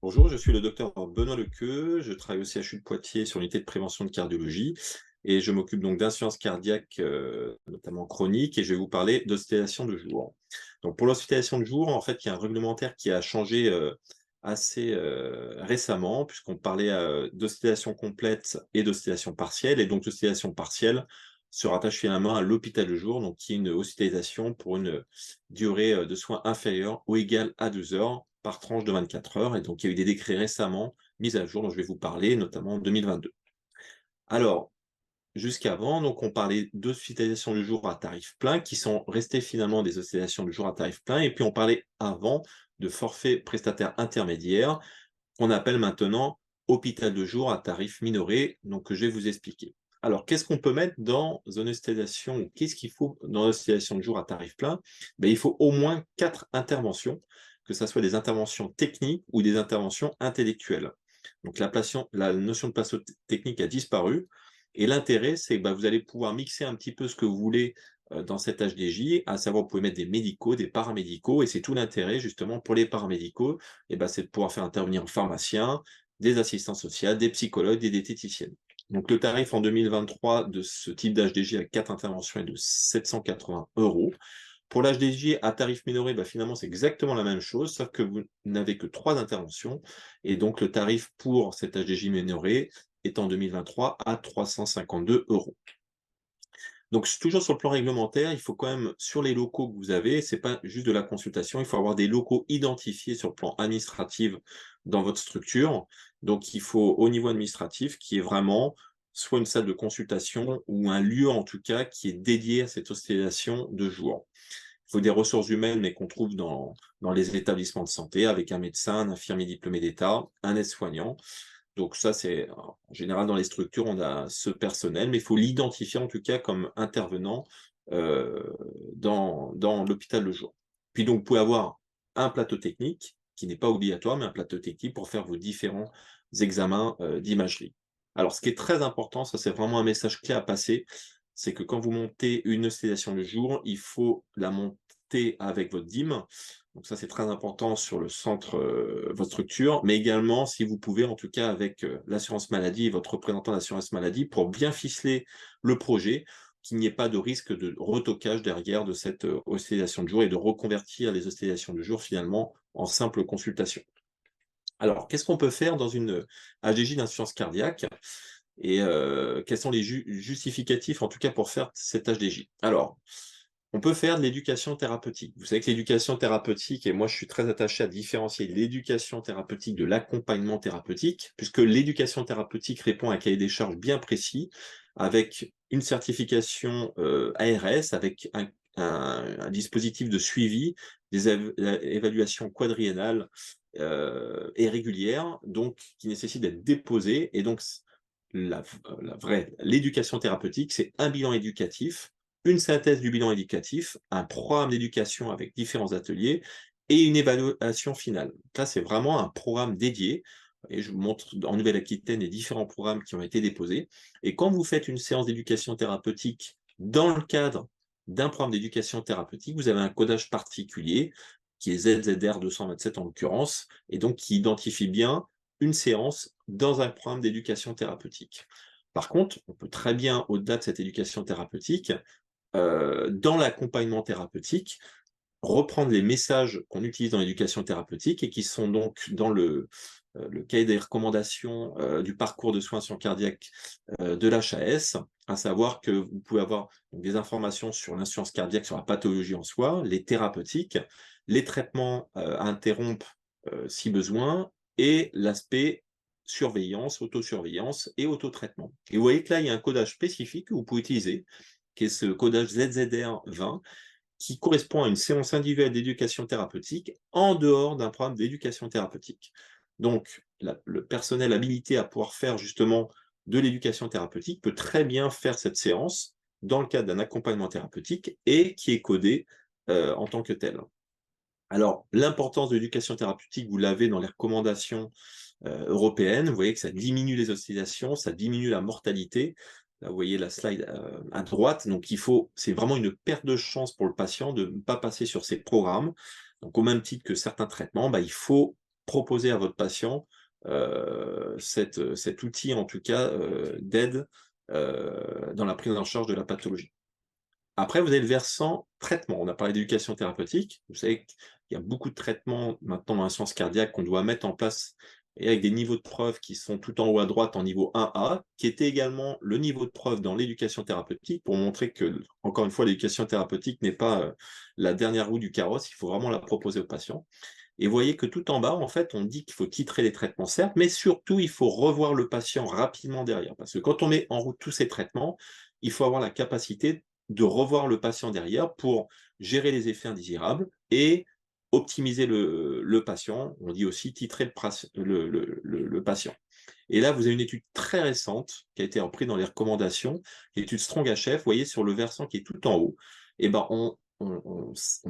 Bonjour, je suis le docteur Benoît Lequeux, je travaille au CHU de Poitiers sur l'unité de prévention de cardiologie et je m'occupe donc d'insuffisance cardiaque, notamment chronique, et je vais vous parler d'hospitalisation de jour. Donc pour l'hospitalisation de jour, en fait, il y a un réglementaire qui a changé assez récemment, puisqu'on parlait d'hospitalisation complète et d'hospitalisation partielle, et donc l'hospitalisation partielle se rattache finalement à l'hôpital de jour, donc qui est une hospitalisation pour une durée de soins inférieure ou égale à 12 heures par tranche de 24 heures. Et donc, il y a eu des décrets récemment mis à jour dont je vais vous parler, notamment en 2022. Alors, jusqu'avant, donc, on parlait d'hospitalisation du jour à tarif plein, qui sont restées finalement des hospitalisations du jour à tarif plein. Et puis, on parlait avant de forfait prestataire intermédiaire, qu'on appelle maintenant hôpital de jour à tarif minoré, donc que je vais vous expliquer. Alors, qu'est-ce qu'on peut mettre dans une hospitalisation, ou qu'est-ce qu'il faut dans l'hospitalisation de jour à tarif plein? Ben, il faut au moins 4 interventions, que ce soit des interventions techniques ou des interventions intellectuelles. Donc la notion de plateau technique a disparu, et l'intérêt, c'est que vous allez pouvoir mixer un petit peu ce que vous voulez dans cet HDJ, à savoir vous pouvez mettre des médicaux, des paramédicaux, et c'est tout l'intérêt justement pour les paramédicaux, c'est de pouvoir faire intervenir un pharmacien, des assistants sociaux, des psychologues, des diététiciennes. Donc le tarif en 2023 de ce type d'HDJ avec 4 interventions est de 780 euros. Pour l'HDJ à tarif minoré, finalement c'est exactement la même chose, sauf que vous n'avez que 3 interventions, et donc le tarif pour cet HDJ minoré est en 2023 à 352 euros. Donc toujours sur le plan réglementaire, il faut quand même, sur les locaux que vous avez, c'est pas juste de la consultation, il faut avoir des locaux identifiés sur le plan administratif dans votre structure. Donc il faut, au niveau administratif, qu'il y ait vraiment soit une salle de consultation ou un lieu en tout cas qui est dédié à cette hospitalisation de jour. Il faut des ressources humaines, mais qu'on trouve dans les établissements de santé, avec un médecin, un infirmier diplômé d'État, un aide-soignant. Donc ça, c'est en général dans les structures, on a ce personnel, mais il faut l'identifier en tout cas comme intervenant heu, dans l'hôpital de jour. Puis donc, vous pouvez avoir un plateau technique, qui n'est pas obligatoire, mais un plateau technique pour faire vos différents examens d'imagerie. Alors ce qui est très important, ça c'est vraiment un message clé à passer, c'est que quand vous montez une hospitalisation de jour, il faut la monter avec votre DIM. Donc ça, c'est très important sur le centre, votre structure, mais également, si vous pouvez, en tout cas avec, l'assurance maladie et votre représentant d'assurance maladie pour bien ficeler le projet, qu'il n'y ait pas de risque de retoquage derrière de cette, hospitalisation de jour et de reconvertir les hospitalisations de jour finalement en simple consultation. Alors, qu'est-ce qu'on peut faire dans une, AGJ d'insuffisance cardiaque? Et quels sont les justificatifs, en tout cas, pour faire cette HDJ? Alors, on peut faire de l'éducation thérapeutique. Vous savez que l'éducation thérapeutique, et moi je suis très attaché à différencier l'éducation thérapeutique de l'accompagnement thérapeutique, puisque l'éducation thérapeutique répond à un cahier des charges bien précis, avec une certification ARS, avec un dispositif de suivi, des évaluations quadriennales et régulières, donc qui nécessitent d'être déposées. Et donc l'éducation thérapeutique, c'est un bilan éducatif, une synthèse du bilan éducatif, un programme d'éducation avec différents ateliers et une évaluation finale. Donc là, c'est vraiment un programme dédié, et je vous montre en Nouvelle-Aquitaine les différents programmes qui ont été déposés. Et quand vous faites une séance d'éducation thérapeutique dans le cadre d'un programme d'éducation thérapeutique, vous avez un codage particulier qui est ZZR 227 en l'occurrence, et donc qui identifie bien une séance dans un programme d'éducation thérapeutique. Par contre, on peut très bien, au-delà de cette éducation thérapeutique, dans l'accompagnement thérapeutique, reprendre les messages qu'on utilise dans l'éducation thérapeutique et qui sont donc dans le cahier des recommandations, du parcours de soins sur cardiaque, de l'HAS, à savoir que vous pouvez avoir donc des informations sur l'insuffisance cardiaque, sur la pathologie en soi, les thérapeutiques, les traitements, à interrompre, si besoin, et l'aspect surveillance, autosurveillance et autotraitement. Et vous voyez que là, il y a un codage spécifique que vous pouvez utiliser, qui est ce codage ZZR 20, qui correspond à une séance individuelle d'éducation thérapeutique en dehors d'un programme d'éducation thérapeutique. Donc, le personnel habilité à pouvoir faire justement de l'éducation thérapeutique peut très bien faire cette séance dans le cadre d'un accompagnement thérapeutique et qui est codé en tant que tel. Alors, l'importance de l'éducation thérapeutique, vous l'avez dans les recommandations européennes. Vous voyez que ça diminue les hospitalisations, ça diminue la mortalité. Là, vous voyez la slide à droite. Donc, c'est vraiment une perte de chance pour le patient de ne pas passer sur ces programmes. Donc, au même titre que certains traitements, il faut proposer à votre patient cet outil, en tout cas, d'aide dans la prise en charge de la pathologie. Après, vous avez le versant traitement. On a parlé d'éducation thérapeutique. Vous savez qu'il y a beaucoup de traitements maintenant dans la science cardiaque qu'on doit mettre en place et avec des niveaux de preuve qui sont tout en haut à droite en niveau 1A, qui était également le niveau de preuve dans l'éducation thérapeutique pour montrer que, encore une fois, l'éducation thérapeutique n'est pas la dernière roue du carrosse, il faut vraiment la proposer aux patients. Et vous voyez que tout en bas, en fait, on dit qu'il faut titrer les traitements, certes, mais surtout, il faut revoir le patient rapidement derrière. Parce que quand on met en route tous ces traitements, il faut avoir la capacité de revoir le patient derrière pour gérer les effets indésirables et optimiser le patient. On dit aussi titrer le patient. Et là, vous avez une étude très récente qui a été reprise dans les recommandations, l'étude Strong HF, vous voyez sur le versant qui est tout en haut, et ben on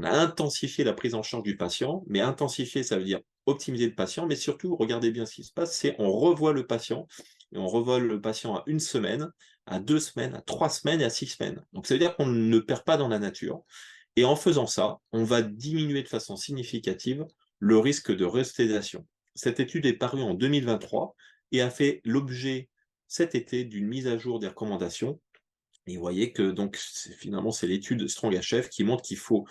a intensifié la prise en charge du patient, mais intensifier, ça veut dire optimiser le patient, mais surtout, regardez bien ce qui se passe, c'est on revoit le patient, et on revoit le patient à 1 semaine, à 2 semaines, à 3 semaines et à 6 semaines. Donc ça veut dire qu'on ne perd pas dans la nature. Et en faisant ça, on va diminuer de façon significative le risque de réhospitalisation. Cette étude est parue en 2023 et a fait l'objet cet été d'une mise à jour des recommandations. Et vous voyez que donc finalement c'est l'étude Strong HF qui montre qu'il faut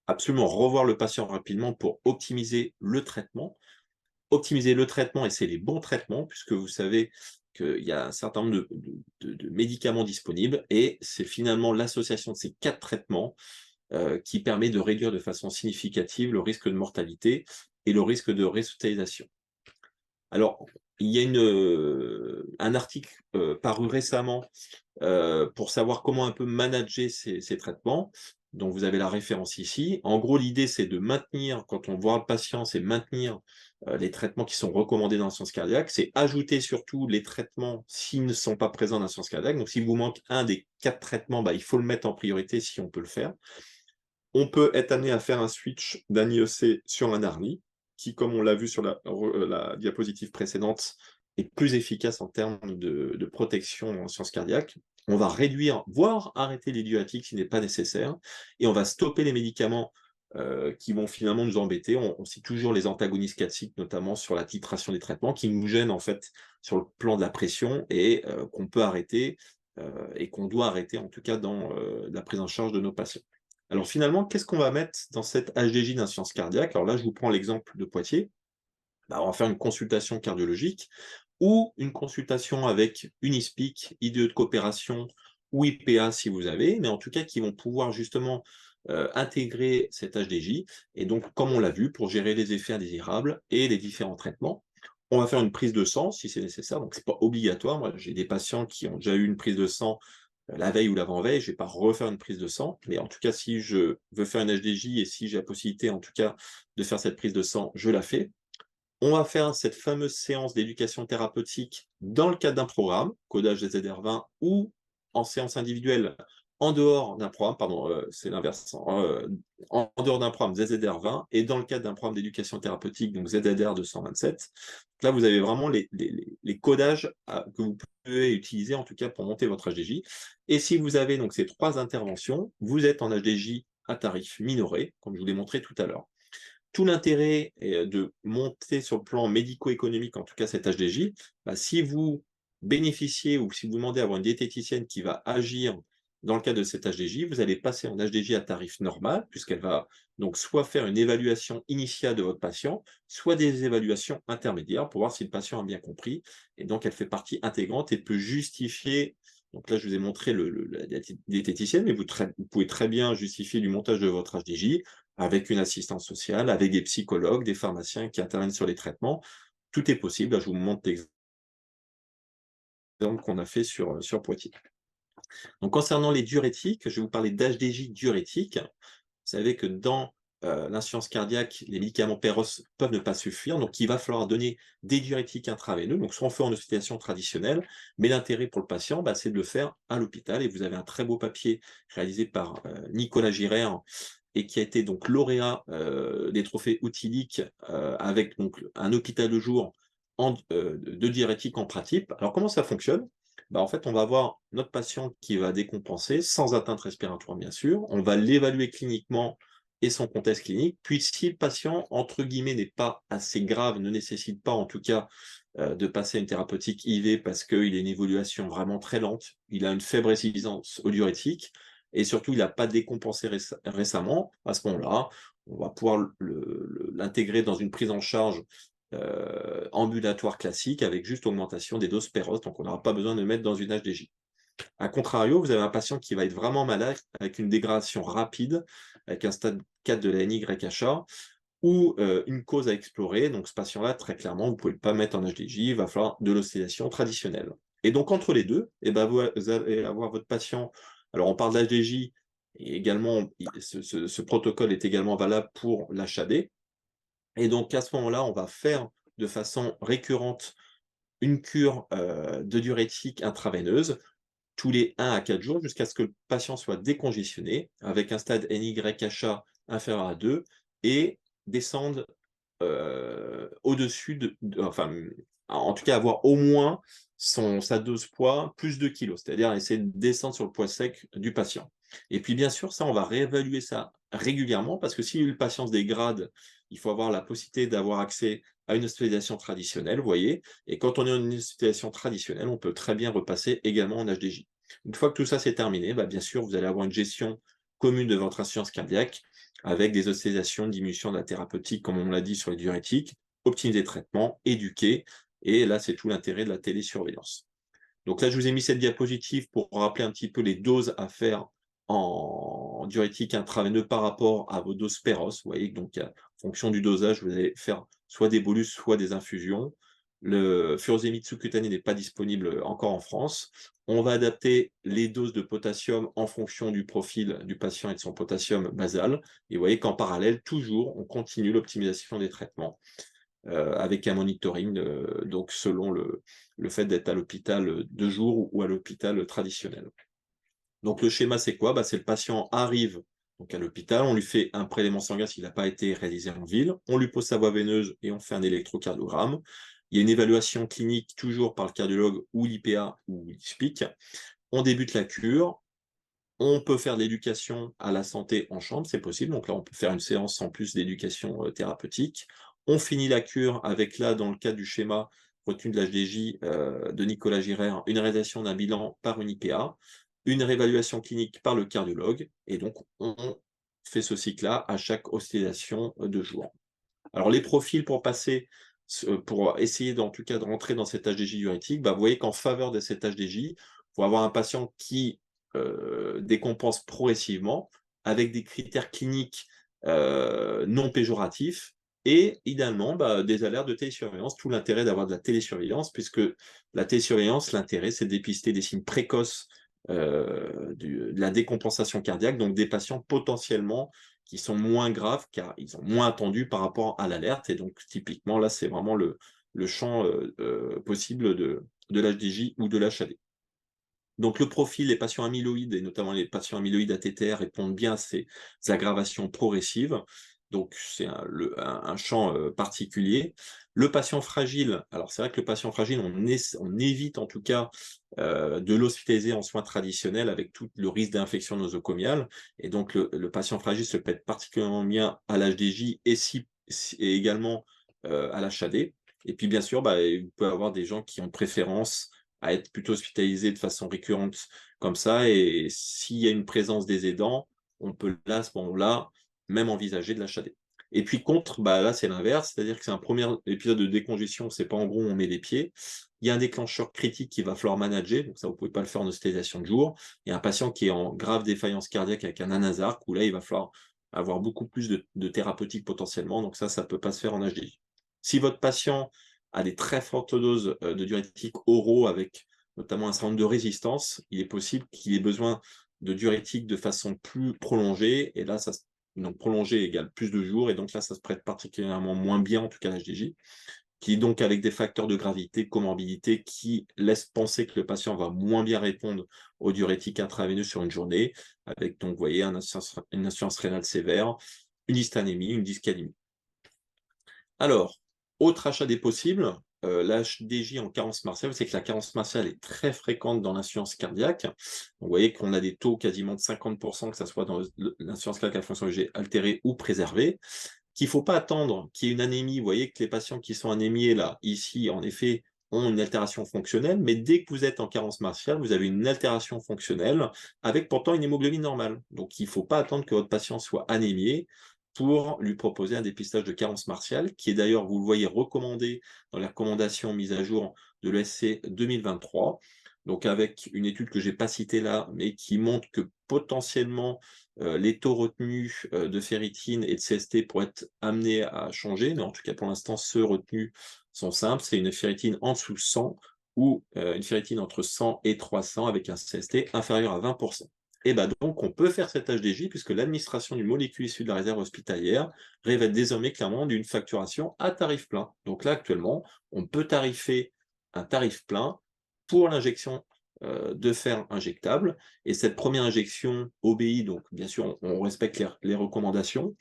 absolument revoir le patient rapidement pour optimiser le traitement. Optimiser le traitement et c'est les bons traitements puisque vous savez qu'il y a un certain nombre de médicaments disponibles et c'est finalement l'association de ces 4 traitements qui permet de réduire de façon significative le risque de mortalité et le risque de réhospitalisation. Alors, il y a un article paru récemment pour savoir comment un peu manager ces traitements. Donc, vous avez la référence ici. En gros, l'idée, c'est de maintenir, quand on voit le patient, c'est maintenir les traitements qui sont recommandés dans la science cardiaque. C'est ajouter surtout les traitements s'ils ne sont pas présents dans la science cardiaque. Donc, s'il vous manque un des 4 traitements, bah, il faut le mettre en priorité si on peut le faire. On peut être amené à faire un switch d'un IEC sur un ARNI, qui, comme on l'a vu sur la diapositive précédente, est plus efficace en termes de protection en sciences cardiaques. On va réduire, voire arrêter les diurétiques s'il n'est pas nécessaire, et on va stopper les médicaments qui vont finalement nous embêter. On cite toujours les antagonistes calciques, notamment sur la titration des traitements, qui nous gênent en fait sur le plan de la pression et qu'on peut arrêter et qu'on doit arrêter en tout cas dans la prise en charge de nos patients. Alors finalement, qu'est-ce qu'on va mettre dans cette HDJ d'insuffisance cardiaque? Alors là, je vous prends l'exemple de Poitiers. Bah, on va faire une consultation cardiologique ou une consultation avec une ISPIC, IDE de coopération ou IPA si vous avez, mais en tout cas qui vont pouvoir justement intégrer cette HDJ. Et donc, comme on l'a vu, pour gérer les effets indésirables et les différents traitements, on va faire une prise de sang si c'est nécessaire. Donc, c'est pas obligatoire. Moi, j'ai des patients qui ont déjà eu une prise de sang la veille ou l'avant-veille, je ne vais pas refaire une prise de sang, mais en tout cas, si je veux faire une HDJ et si j'ai la possibilité, en tout cas, de faire cette prise de sang, je la fais. On va faire cette fameuse séance d'éducation thérapeutique dans le cadre d'un programme, codage des ZR20, ou en séance individuelle en dehors d'un programme, pardon, c'est l'inverse, en dehors d'un programme ZZR20 et dans le cadre d'un programme d'éducation thérapeutique, donc ZZR 227. Là, vous avez vraiment les codages que vous pouvez utiliser, en tout cas, pour monter votre HDJ. Et si vous avez donc ces 3 interventions, vous êtes en HDJ à tarif minoré, comme je vous l'ai montré tout à l'heure. Tout l'intérêt est de monter sur le plan médico-économique, en tout cas cette HDJ, bah, si vous bénéficiez ou si vous demandez à avoir une diététicienne qui va agir dans le cadre de cette HDJ, vous allez passer en HDJ à tarif normal, puisqu'elle va donc soit faire une évaluation initiale de votre patient, soit des évaluations intermédiaires pour voir si le patient a bien compris. Et donc, elle fait partie intégrante et peut justifier. Donc là, je vous ai montré la diététicienne, mais vous pouvez très bien justifier du montage de votre HDJ avec une assistance sociale, avec des psychologues, des pharmaciens qui interviennent sur les traitements. Tout est possible. Là, je vous montre l'exemple qu'on a fait sur Poitiers. Donc, concernant les diurétiques, je vais vous parler d'HDJ diurétique. Vous savez que dans l'insuffisance cardiaque, les médicaments Péros peuvent ne pas suffire, donc il va falloir donner des diurétiques intraveineux, donc soit on fait en hospitalisation traditionnelle, mais l'intérêt pour le patient, bah, c'est de le faire à l'hôpital, et vous avez un très beau papier réalisé par Nicolas Girard, et qui a été donc lauréat des trophées Outilic avec donc un hôpital de jour de diurétique en pratique. Alors comment ça fonctionne? Bah, en fait, on va avoir notre patient qui va décompenser, sans atteinte respiratoire bien sûr, on va l'évaluer cliniquement et son contexte clinique. Puis si le patient, entre guillemets, n'est pas assez grave, ne nécessite pas en tout cas de passer à une thérapeutique IV parce qu'il a une évolution vraiment très lente, il a une faible résistance aux diurétiques, et surtout il n'a pas décompensé récemment, à ce moment-là, on va pouvoir l'intégrer dans une prise en charge ambulatoire classique avec juste augmentation des doses Péros, donc on n'aura pas besoin de le mettre dans une HDJ. A contrario, vous avez un patient qui va être vraiment malade avec une dégradation rapide, avec un stade 4 de la NYHA, ou une cause à explorer. Donc ce patient-là, très clairement, vous ne pouvez pas mettre en HDJ, il va falloir de l'oscillation traditionnelle. Et donc entre les deux, eh ben, vous allez avoir votre patient, alors on parle d'HDJ, et également, ce protocole est également valable pour l'HAD, et donc à ce moment-là, on va faire de façon récurrente une cure de diurétique intraveineuse, tous les 1 à 4 jours jusqu'à ce que le patient soit décongestionné avec un stade NYHA inférieur à 2 et descende au-dessus enfin, en tout cas avoir au moins sa dose poids plus 2 kilos, c'est-à-dire essayer de descendre sur le poids sec du patient. Et puis bien sûr, ça, on va réévaluer ça régulièrement parce que si le patient se dégrade, il faut avoir la possibilité d'avoir accès à une hospitalisation traditionnelle, vous voyez, et quand on est en hospitalisation traditionnelle, on peut très bien repasser également en HDJ. Une fois que tout ça c'est terminé, bah, bien sûr, vous allez avoir une gestion commune de votre insuffisance cardiaque avec des hospitalisations, diminution de la thérapeutique, comme on l'a dit sur les diurétiques, optimiser les traitements, éduquer, et là, c'est tout l'intérêt de la télésurveillance. Donc là, je vous ai mis cette diapositive pour rappeler un petit peu les doses à faire en diurétique intraveineux par rapport à vos doses Péros. Vous voyez, donc en fonction du dosage, vous allez faire soit des bolus, soit des infusions. Le furosémide sous-cutané n'est pas disponible encore en France. On va adapter les doses de potassium en fonction du profil du patient et de son potassium basal. Et vous voyez qu'en parallèle, toujours, on continue l'optimisation des traitements avec un monitoring, donc selon le fait d'être à l'hôpital de jour ou à l'hôpital traditionnel. Donc le schéma, c'est quoi? Bah, c'est le patient arrive donc à l'hôpital, on lui fait un prélèvement sanguin s'il n'a pas été réalisé en ville, on lui pose sa voie veineuse et on fait un électrocardiogramme. Il y a une évaluation clinique toujours par le cardiologue ou l'IPA ou l'ISPIC. On débute la cure. On peut faire de l'éducation à la santé en chambre, c'est possible. Donc là, on peut faire une séance en plus d'éducation thérapeutique. On finit la cure avec là, dans le cadre du schéma retenu de l'HDJ de Nicolas Girard, une réalisation d'un bilan par une IPA, une réévaluation clinique par le cardiologue, et donc on fait ce cycle-là à chaque hospitalisation de jour. Alors les profils pour passer, pour essayer en tout cas de rentrer dans cet HDJ diurétique, bah, vous voyez qu'en faveur de cet HDJ, pour avoir un patient qui décompense progressivement, avec des critères cliniques non péjoratifs, et idéalement bah, des alertes de télésurveillance. Tout l'intérêt d'avoir de la télésurveillance, puisque la télésurveillance, l'intérêt, c'est de dépister des signes précoces de la décompensation cardiaque, donc des patients potentiellement qui sont moins graves, car ils ont moins attendu par rapport à l'alerte. Et donc, typiquement, là, c'est vraiment le champ possible de l'HDJ ou de l'HAD. Donc le profil des patients amyloïdes, et notamment les patients amyloïdes ATTR, répondent bien à ces aggravations progressives. Donc c'est un champ particulier. Le patient fragile, alors c'est vrai que le patient fragile, on évite en tout cas de l'hospitaliser en soins traditionnels avec tout le risque d'infection nosocomiale. Et donc le patient fragile se prête particulièrement bien à l'HDJ et également à l'HAD. Et puis bien sûr, bah, vous pouvez avoir des gens qui ont préférence à être plutôt hospitalisé de façon récurrente comme ça, et s'il y a une présence des aidants, on peut là, à ce moment-là, même envisager de l'HAD. Et puis contre, bah là c'est l'inverse, c'est-à-dire que c'est un premier épisode de décongestion, c'est pas en gros on met les pieds. Il y a un déclencheur critique qu'il va falloir manager, donc ça vous pouvez pas le faire en hospitalisation de jour. Il y a un patient qui est en grave défaillance cardiaque avec un anasarque, où là il va falloir avoir beaucoup plus de thérapeutique potentiellement, donc ça peut pas se faire en HDJ. Si votre patient à des très fortes doses de diurétiques oraux avec notamment un certain nombre de résistances, il est possible qu'il ait besoin de diurétiques de façon plus prolongée, et là, donc prolongée égale plus de jours, et donc là, ça se prête particulièrement moins bien, en tout cas l'HDJ, qui est donc avec des facteurs de gravité, comorbidité, qui laissent penser que le patient va moins bien répondre aux diurétiques intraveineux sur une journée, avec donc, vous voyez, une insuffisance rénale sévère, une hystanémie, une dyskalémie. Alors, autre HAD possible, l'HDJ en carence martiale, c'est que la carence martiale est très fréquente dans l'insuffisance cardiaque. Donc, vous voyez qu'on a des taux quasiment de 50 que ça soit dans l'insuffisance cardiaque à fonction G altérée ou préservée, qu'il ne faut pas attendre qu'il y ait une anémie. Vous voyez que les patients qui sont anémiés là, ici, en effet, ont une altération fonctionnelle, mais dès que vous êtes en carence martiale, vous avez une altération fonctionnelle avec pourtant une hémoglobine normale. Donc il ne faut pas attendre que votre patient soit anémié pour lui proposer un dépistage de carence martiale, qui est d'ailleurs, vous le voyez, recommandé dans les recommandations mises à jour de l'ESC 2023. Donc avec une étude que je n'ai pas citée là, mais qui montre que potentiellement les taux retenus de ferritine et de CST pourraient être amenés à changer, mais en tout cas pour l'instant, ceux retenus sont simples. C'est une ferritine en dessous de 100 ou une ferritine entre 100 et 300 avec un CST inférieur à 20%. Et ben donc, on peut faire cet HDJ puisque l'administration d'une molécule issue de la réserve hospitalière révèle désormais clairement d'une facturation à tarif plein. Donc là, actuellement, on peut tarifer un tarif plein pour l'injection de fer injectable. Et cette première injection obéit, donc bien sûr, on respecte les recommandations.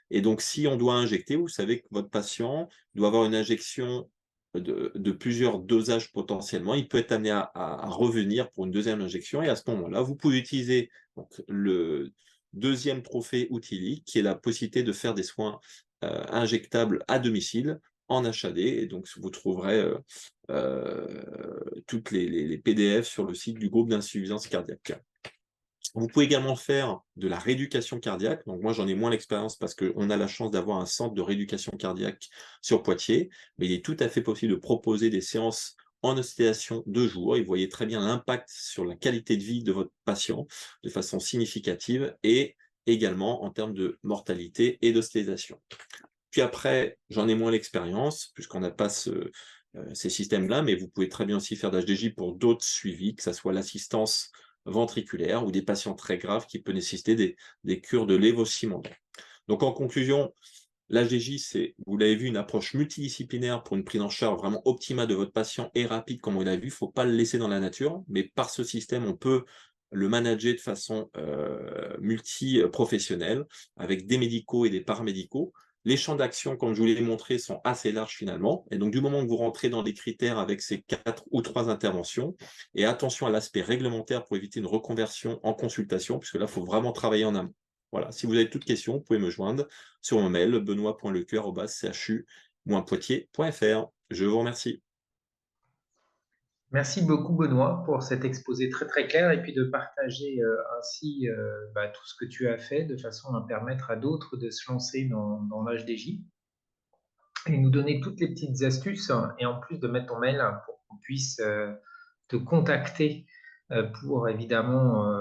Et donc, si on doit injecter, vous savez que votre patient doit avoir une injection de plusieurs dosages potentiellement. Il peut être amené à revenir pour une deuxième injection. Et à ce moment-là, vous pouvez utiliser donc, le deuxième trophée outil qui est la possibilité de faire des soins injectables à domicile en HAD. Et donc, vous trouverez toutes les PDF sur le site du groupe d'insuffisance cardiaque. Vous pouvez également faire de la rééducation cardiaque. Donc moi, j'en ai moins l'expérience parce qu'on a la chance d'avoir un centre de rééducation cardiaque sur Poitiers, mais il est tout à fait possible de proposer des séances en hospitalisation de jour. Et vous voyez très bien l'impact sur la qualité de vie de votre patient de façon significative et également en termes de mortalité et d'hospitalisation. Puis après, j'en ai moins l'expérience puisqu'on n'a pas ces systèmes-là, mais vous pouvez très bien aussi faire d'HDJ pour d'autres suivis, que ce soit l'assistance ventriculaire ou des patients très graves qui peuvent nécessiter des cures de lévociment. Donc en conclusion, l'HDJ, c'est, vous l'avez vu, une approche multidisciplinaire pour une prise en charge vraiment optimale de votre patient et rapide, comme on l'a vu. Il ne faut pas le laisser dans la nature, mais par ce système, on peut le manager de façon multi-professionnelle, avec des médicaux et des paramédicaux. Les champs d'action, comme je vous l'ai montré, sont assez larges finalement. Et donc, du moment que vous rentrez dans les critères avec ces 4 ou 3 interventions, et attention à l'aspect réglementaire pour éviter une reconversion en consultation, puisque là, il faut vraiment travailler en amont. Voilà, si vous avez toutes questions, vous pouvez me joindre sur mon mail benoît.lecoeur@chu-poitiers.fr. Je vous remercie. Merci beaucoup Benoît pour cet exposé très très clair et puis de partager ainsi tout ce que tu as fait de façon à permettre à d'autres de se lancer dans l'HDJ et nous donner toutes les petites astuces et en plus de mettre ton mail pour qu'on puisse te contacter pour évidemment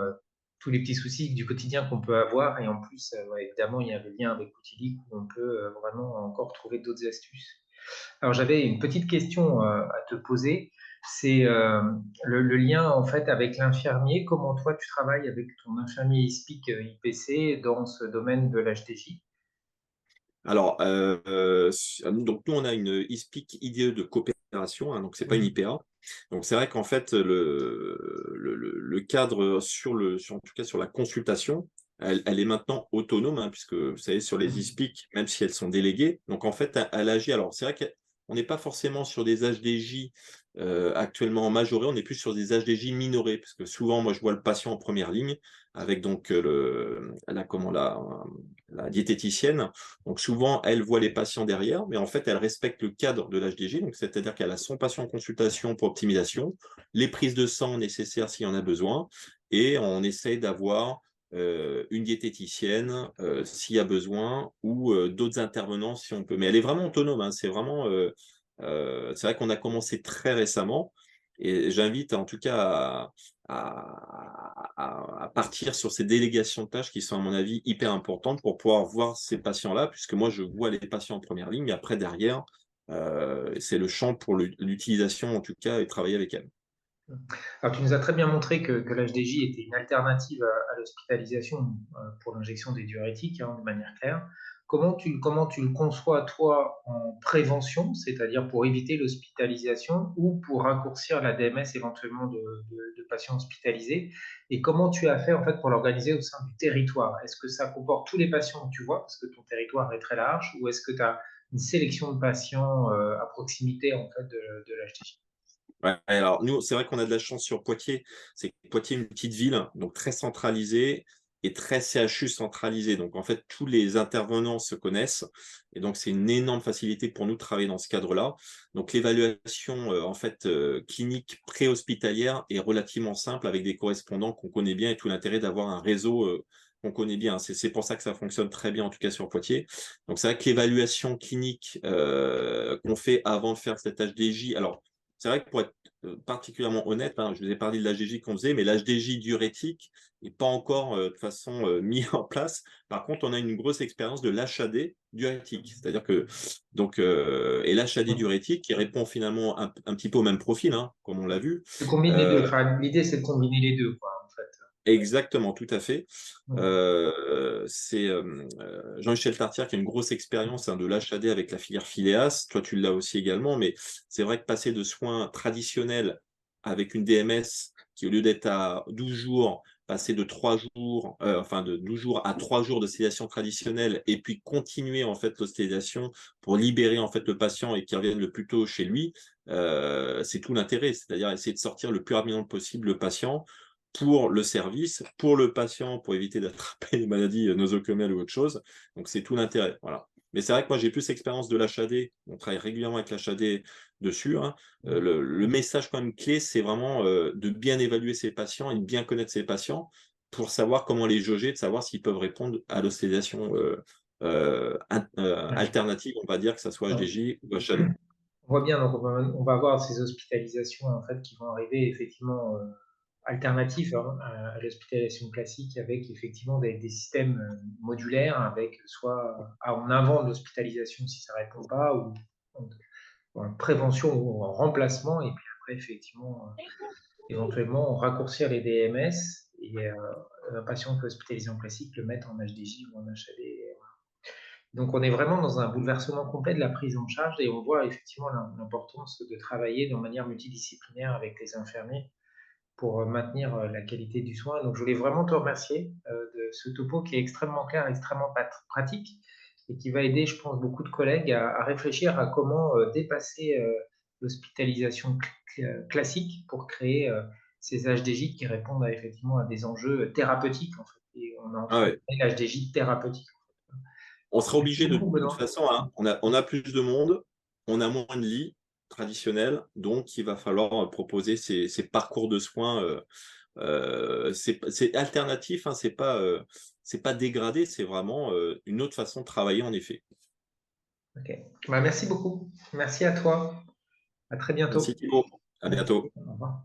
tous les petits soucis du quotidien qu'on peut avoir et en plus évidemment il y a le lien avec Outilic où on peut vraiment encore trouver d'autres astuces. Alors j'avais une petite question à te poser, c'est le lien en fait avec l'infirmier. Comment toi tu travailles avec ton infirmier ISPIC IPC dans ce domaine de l'HDJ? Alors, donc nous, on a une ISPIC IDE de coopération, hein, donc c'est pas une Oui. IPA. Donc c'est vrai qu'en fait, le cadre en tout cas sur la consultation, elle est maintenant autonome, hein, puisque vous savez, sur les ISPIC, même si elles sont déléguées, donc en fait, elle agit. Alors c'est vrai qu'on n'est pas forcément sur des HDJ actuellement majorés, on est plus sur des HDJ minorés, parce que souvent, moi, je vois le patient en première ligne avec donc la diététicienne. Donc souvent, elle voit les patients derrière, mais en fait, elle respecte le cadre de l'HDJ, donc c'est-à-dire qu'elle a son patient en consultation pour optimisation, les prises de sang nécessaires s'il y en a besoin, et on essaye d'avoir une diététicienne s'il y a besoin, ou d'autres intervenants si on peut. Mais elle est vraiment autonome, hein, c'est vrai qu'on a commencé très récemment, et j'invite en tout cas à partir sur ces délégations de tâches qui sont, à mon avis, hyper importantes pour pouvoir voir ces patients-là, puisque moi, je vois les patients en première ligne, mais après, derrière, c'est le champ pour l'utilisation, en tout cas, et travailler avec elles. Alors, tu nous as très bien montré que l'HDJ était une alternative à l'hospitalisation pour l'injection des diurétiques, hein, de manière claire. Comment tu le conçois, toi, en prévention, c'est-à-dire pour éviter l'hospitalisation ou pour raccourcir la DMS éventuellement de patients hospitalisés? Et comment tu as fait en fait pour l'organiser au sein du territoire? Est-ce que ça comporte tous les patients que tu vois, parce que ton territoire est très large, ou est-ce que tu as une sélection de patients à proximité en fait de l'HTJ. Ouais, alors nous, c'est vrai qu'on a de la chance sur Poitiers. C'est que Poitiers est une petite ville, donc très centralisée et très CHU centralisé. Donc en fait, tous les intervenants se connaissent et donc c'est une énorme facilité pour nous de travailler dans ce cadre-là. Donc l'évaluation en fait clinique préhospitalière est relativement simple avec des correspondants qu'on connaît bien et tout l'intérêt d'avoir un réseau qu'on connaît bien. C'est pour ça que ça fonctionne très bien, en tout cas sur Poitiers. Donc c'est vrai que l'évaluation clinique qu'on fait avant de faire cet HDJ, alors c'est vrai que pour être particulièrement honnête, hein, je vous ai parlé de l'HDJ qu'on faisait, mais l'HDJ diurétique n'est pas encore de façon mis en place. Par contre, on a une grosse expérience de l'HAD diurétique. C'est-à-dire que, donc, et l'HAD diurétique qui répond finalement un petit peu au même profil, hein, comme on l'a vu. Tu combines les deux. Enfin, l'idée, c'est de combiner les deux, quoi, en fait. Exactement, tout à fait. Mm. C'est Jean-Michel Tartière qui a une grosse expérience hein, de l'HAD avec la filière Phileas. Toi, tu l'as aussi également, mais c'est vrai que passer de soins traditionnels avec une DMS qui, au lieu d'être à 12 jours, passer de 3 jours, enfin de 12 jours à 3 jours de sédation traditionnelle et puis continuer en fait l'hospitalisation pour libérer en fait le patient et qu'il revienne le plus tôt chez lui, c'est tout l'intérêt, c'est-à-dire essayer de sortir le plus rapidement possible le patient pour le service, pour le patient, pour éviter d'attraper des maladies nosocomiales ou autre chose. Donc, c'est tout l'intérêt. Voilà. Mais c'est vrai que moi, j'ai plus l'expérience de l'HAD. On travaille régulièrement avec l'HAD dessus. Hein. Le message quand même clé, c'est vraiment de bien évaluer ses patients et de bien connaître ses patients pour savoir comment les jauger, de savoir s'ils peuvent répondre à l'hospitalisation alternative, on va dire, que ce soit Ouais. HDJ ou HAD. On voit bien, donc on va avoir ces hospitalisations en fait qui vont arriver effectivement alternatifs hein, à l'hospitalisation classique avec effectivement des systèmes modulaires avec soit en avant de l'hospitalisation si ça répond pas ou en prévention ou en remplacement et puis après effectivement éventuellement raccourcir les DMS et un patient qui est hospitalisé en classique le mettre en HDJ ou en HAD. Donc, on est vraiment dans un bouleversement complet de la prise en charge et on voit effectivement l'importance de travailler de manière multidisciplinaire avec les infirmiers pour maintenir la qualité du soin. Donc, je voulais vraiment te remercier de ce topo qui est extrêmement clair, extrêmement pratique et qui va aider, je pense, beaucoup de collègues à réfléchir à comment dépasser l'hospitalisation classique pour créer ces HDJ qui répondent effectivement à des enjeux thérapeutiques en fait. Et on a Ah enfin ouais. l'HDJ thérapeutique. On sera Merci obligé de beaucoup, toute Benoît. façon, hein, on a plus de monde, on a moins de lits traditionnels, donc il va falloir proposer ces parcours de soins. C'est alternatif, hein, c'est pas dégradé, c'est vraiment une autre façon de travailler en effet. Ok. Bah, merci beaucoup. Merci à toi. À très Merci bientôt. Thibaut, à Merci. bientôt. Au revoir.